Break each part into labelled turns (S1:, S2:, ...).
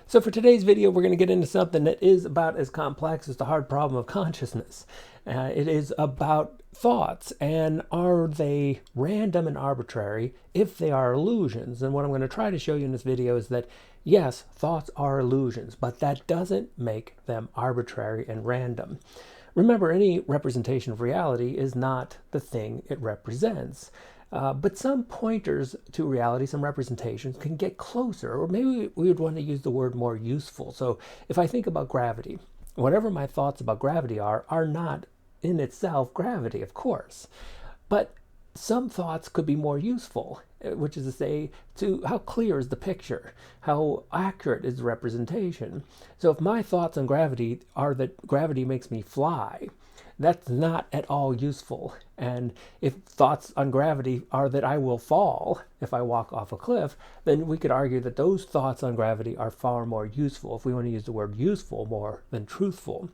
S1: So for today's video, we're going to get into something that is about as complex as the hard problem of consciousness. It is about thoughts, and are they random and arbitrary if they are illusions? And what I'm going to try to show you in this video is that yes, thoughts are illusions, but that doesn't make them arbitrary and random. Remember, any representation of reality is not the thing it represents. But some pointers to reality, some representations, can get closer, or maybe we would want to use the word more useful. So if I think about gravity, whatever my thoughts about gravity are not in itself gravity, of course. But some thoughts could be more useful, which is to say, to how clear is the picture? How accurate is the representation? So if my thoughts on gravity are that gravity makes me fly, that's not at all useful. And if thoughts on gravity are that I will fall if I walk off a cliff, then we could argue that those thoughts on gravity are far more useful, if we want to use the word useful more than truthful.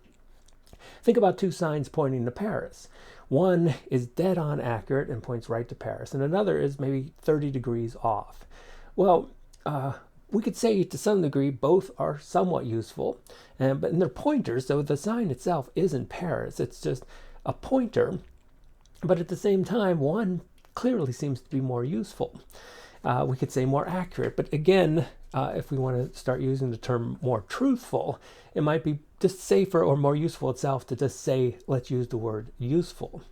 S1: Think about two signs pointing to Paris. One is dead on accurate and points right to Paris, and another is maybe 30 degrees off. Well, we could say to some degree both are somewhat useful, but they're pointers, so the sign itself isn't Paris. It's just a pointer, but at the same time, one clearly seems to be more useful. We could say more accurate, but again, if we want to start using the term more truthful, it might be just safer or more useful itself to just say, let's use the word useful.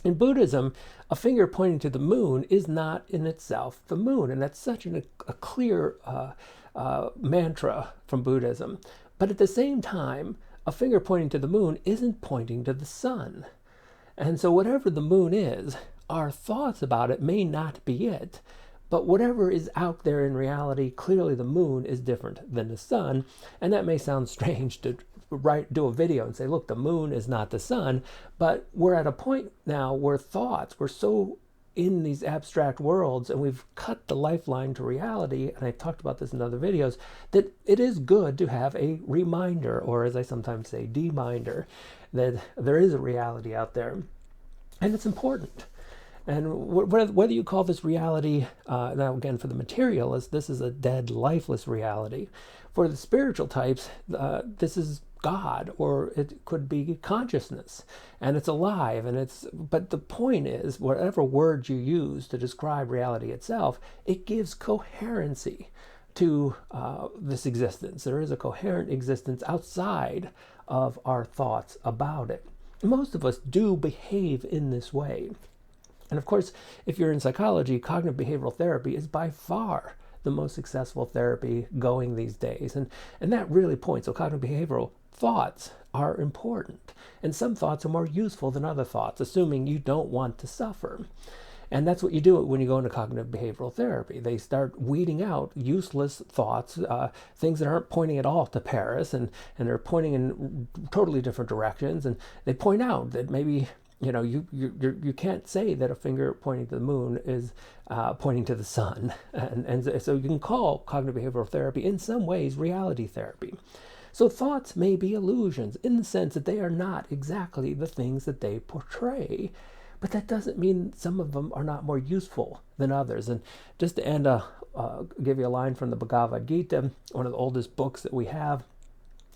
S1: In Buddhism, a finger pointing to the moon is not in itself the moon, and that's such a clear mantra from Buddhism. But at the same time, a finger pointing to the moon isn't pointing to the sun. And so whatever the moon is, our thoughts about it may not be it. But whatever is out there in reality, clearly the moon is different than the sun. And that may sound strange to do a video and say, look, the moon is not the sun. But we're at a point now where we're so in these abstract worlds, and we've cut the lifeline to reality, and I talked about this in other videos, that it is good to have a reminder, or as I sometimes say, deminder, that there is a reality out there. And it's important. And whether you call this reality, now again for the materialist, this is a dead, lifeless reality. For the spiritual types, this is God, or it could be consciousness, and it's alive, but the point is, whatever words you use to describe reality itself, it gives coherency to this existence. There is a coherent existence outside of our thoughts about it. Most of us do behave in this way. And of course, if you're in psychology, cognitive behavioral therapy is by far the most successful therapy going these days. And that really points. So cognitive behavioral thoughts are important. And some thoughts are more useful than other thoughts, assuming you don't want to suffer. And that's what you do when you go into cognitive behavioral therapy. They start weeding out useless thoughts, things that aren't pointing at all to Paris, and they're pointing in totally different directions. And they point out that maybe you can't say that a finger pointing to the moon is pointing to the sun. And so you can call cognitive behavioral therapy in some ways reality therapy. So thoughts may be illusions in the sense that they are not exactly the things that they portray. But that doesn't mean some of them are not more useful than others. And just to end, give you a line from the Bhagavad Gita, one of the oldest books that we have.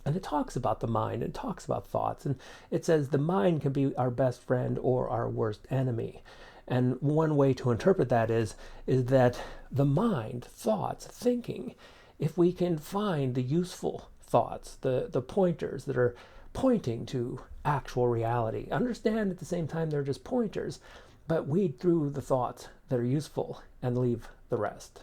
S1: And it talks about the mind, it talks about thoughts, and it says the mind can be our best friend or our worst enemy. And one way to interpret that is that the mind, thoughts, thinking, if we can find the useful thoughts, the pointers that are pointing to actual reality, understand at the same time they're just pointers, but weed through the thoughts that are useful and leave the rest.